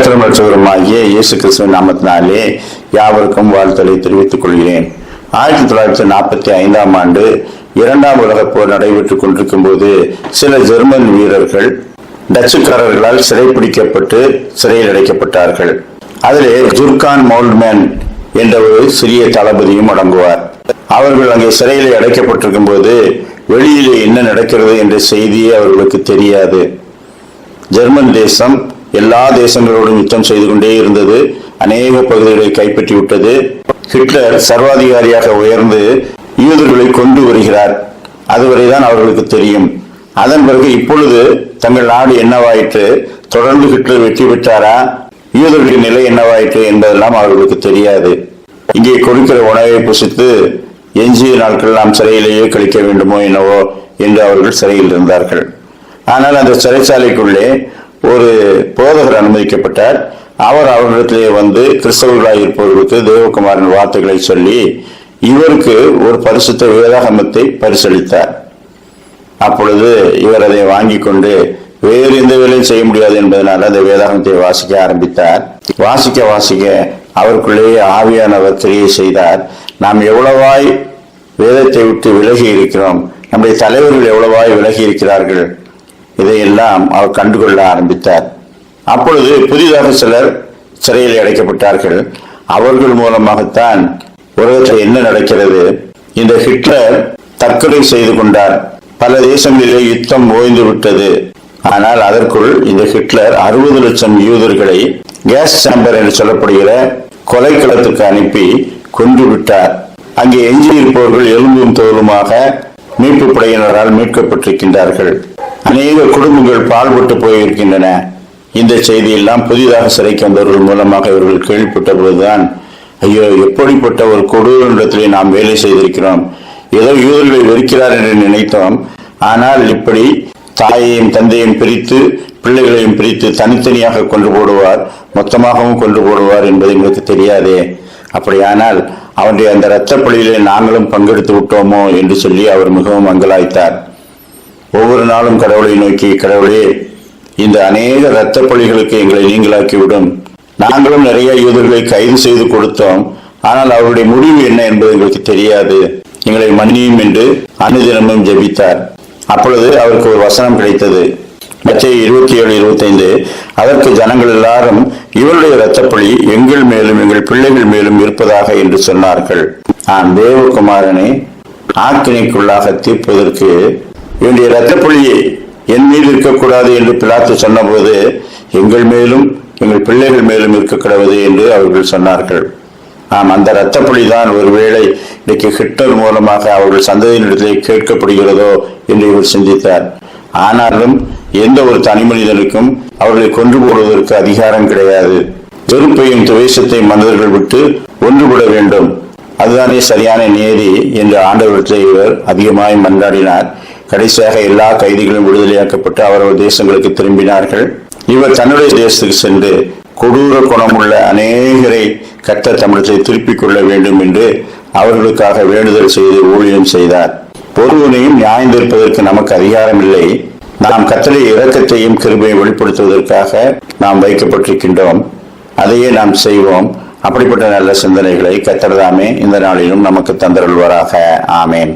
கர்த்தரும் இரட்சகருமாகிய இயேசு கிறிஸ்துவின் நாமத்தினாலே யாவருக்கும் வாழ்த்தலை தெரிவித்துக் கொள்கிறேன். 1945 ஆண்டு 2ஆம் உலகப் போர் நடைபெற்றுக் கொண்டிருக்கும் போது சில ஜெர்மன் வீரர்கள் டச்சுக்காரர்களால் சிறைப்பிடிக்கப்பட்டு சிறையில் அடைக்கப்பட்டார்கள். அதிலே ஜுர்கான் மோல்ட்மேன் என்ற ஒரு சிறிய தளபதியும் அடங்குவார். அவர்கள் அங்கே சிறையில் அடைக்கப்பட்டிருக்கும் போது வெளியிலே என்ன நடக்கிறது என்ற செய்தியே அவர்களுக்கு தெரியாது. ஜெர்மன் தேசம் எல்லா தேசங்களோடும் யுத்தம் செய்து கொண்டே இருந்தது. அநேக பகுதிகளை கைப்பற்றி விட்டது. ஹிட்லர் சர்வாதிகாரியாக உயர்ந்து யூதர்களை கொண்டு வருகிறார். அதுவரைதான் அவர்களுக்கு தெரியும். அதன் பிறகு இப்பொழுது தங்கள் நாடு என்னவாயிற்று, தொடர்ந்து ஹிட்லர் வெற்றி பெற்றாரா, யூதர்களின் நிலை என்னவாயிற்று என்பதெல்லாம் அவர்களுக்கு தெரியாது. இங்கே கொடுக்கிற உணவை புசித்து எஞ்சிய நாட்கள் நாம் சிறையிலேயே கழிக்க வேண்டுமோ என்னவோ என்று அவர்கள் சிறையில் இருந்தார்கள். ஆனால் அந்த சிறைச்சாலைக்குள்ளே ஒரு போதகர் அனுமதிக்கப்பட்டார். அவர் அவர்களிடத்திலே வந்து கிறிஸ்தவர்களாக இருப்பவர்களுக்கு தேவகுமாரின் வார்த்தைகளை சொல்லி இவருக்கு ஒரு பரிசுத்த வேதாகமத்தை பரிசளித்தார். அப்பொழுது இவர் அதை வாங்கி கொண்டு வேறு எந்த வேலையும் செய்ய முடியாது என்பதனால அந்த வேதாகமத்தை வாசிக்க ஆரம்பித்தார். வாசிக்க வாசிக்க அவருக்குள்ளேயே ஆவியானவர் கிரியை செய்தார். நாம் எவ்வளவாய் வேதத்தை விட்டு விலகி இருக்கிறோம், நம்முடைய தலைவர்கள் எவ்வளவாய் விலகி இருக்கிறார்கள், இதையெல்லாம் அவர் கண்டுகொள்ள ஆரம்பித்தார். அப்பொழுது புதிதாக சிலர் சிறையில் அடைக்கப்பட்டார்கள். அவர்கள் மூலமாகத்தான் உலகத்தில் என்ன நடக்கிறது, இந்த ஹிட்லர் தற்கொலை செய்து கொண்டார், பல தேசங்களிலே யுத்தம் ஓய்ந்து விட்டது. ஆனால் அதற்குள் இந்த ஹிட்லர் 60 லட்சம் யூதர்களை கேஸ் சாம்பர் என்று சொல்லப்படுகிற கொலைக்களத்துக்கு அனுப்பி கொன்று விட்டார். அங்கே எஞ்சியிருப்பவர்கள் எலும்பும் தோலுமாக மீட்பு படையினரால் மீட்கப்பட்டிருக்கின்றார்கள். அநேக குடும்பங்கள் பால்பட்டு போயிருக்கின்றன. இந்த செய்தியெல்லாம் புதிதாக சிறைக்கு வந்தவர்கள் மூலமாக இவர்கள் கேள்விப்பட்ட போதுதான், ஐயோ, எப்படிப்பட்ட ஒரு கொடூர இடத்திலே நாம் வேலை செய்திருக்கிறோம், ஏதோ யூதர்களை வெறுக்கிறார் என்று நினைத்தோம், ஆனால் இப்படி தாயையும் தந்தையும் பிரித்து பிள்ளைகளையும் பிரித்து தனித்தனியாக கொண்டு போடுவார், மொத்தமாகவும் கொண்டு போடுவார் என்பது எங்களுக்கு தெரியாதே. அப்படியானால் அவனுடைய அந்த இரத்த பழியிலே நாங்களும் பங்கெடுத்து விட்டோமோ என்று சொல்லி அவர் மிகவும் அங்கலாய்த்தார். ஒவ்வொரு நாளும் கடவுளை நோக்கி, கடவுளே, இந்த அநேக இரத்த பழிகளுக்கு எங்களை நீங்களாக்கிவிடும், நாங்களும் நிறைய யூதர்களை கைது செய்து கொடுத்தோம், ஆனால் அவருடைய முடிவு என்ன என்பது எங்களுக்கு தெரியாது, எங்களை மன்னியும் என்று அனுதினமும் ஜெபித்தார். அப்பொழுது அவருக்கு ஒரு வசனம் கிடைத்தது. மத்தேயு 27:25, அதற்கு ஜனங்கள் எல்லாரும், இவருடைய இரத்தப்பழி எங்கள் மேலும் எங்கள் பிள்ளைகள் மேலும் இருப்பதாக என்று சொன்னார்கள். நான் தேவகுமாரனை ஆக்கினைக்குள்ளாக தீர்ப்பதற்கு இவனுடைய இரத்தப்பழியை என் மீது இருக்கக்கூடாது என்று பிலாத்து சொன்னபோது, எங்கள் மேலும் எங்கள் பிள்ளைகள் மேலும் இருக்க கிடவது என்று அவர்கள் சொன்னார்கள். அந்த இரத்தப்பழிதான் ஒருவேளை இன்றைக்கு ஹிட்லர் மூலமாக அவர்கள் சந்ததியினிடத்திலே கேட்கப்படுகிறதோ என்று இவர் சிந்தித்தார். ஆனாலும் எந்த ஒரு தனி மனிதனுக்கும் அவர்களை கொன்று போடுவதற்கு அதிகாரம் கிடையாது. வெறுப்பையும் துவேஷத்தையும் மனிதர்கள் விட்டு ஒன்றுபட வேண்டும், அதுதானே சரியான நியதி என்று ஆண்டவரிடத்திலே இவர் அதிகமாய் மன்றாடினார். கடைசியாக எல்லா கைதிகளும் விடுதலையாக்கப்பட்டு அவரவர் தேசங்களுக்கு திரும்பினார்கள். இவர் தன்னுடைய தேசத்துக்கு சென்று கொடூர குணமுள்ள அநேகரை கர்த்தர் தம்மிடத்தை திருப்பிக் கொள்ள வேண்டும் என்று அவர்களுக்காக வேண்டுதல் செய்து ஊழியம் செய்தார். ஒருவனையும் நியாயந்திருப்பதற்கு நமக்கு அதிகாரம் இல்லை. நாம் கர்த்தருடைய இரக்கத்தையும் கிருபையும் வெளிப்படுத்துவதற்காக நாம் வைக்கப்பட்டிருக்கின்றோம். அதையே நாம் செய்வோம். அப்படிப்பட்ட நல்ல சிந்தனைகளை கர்த்தர் தாமே இந்த நாளிலும் நமக்கு தந்தருள்வாராக. ஆமேன்.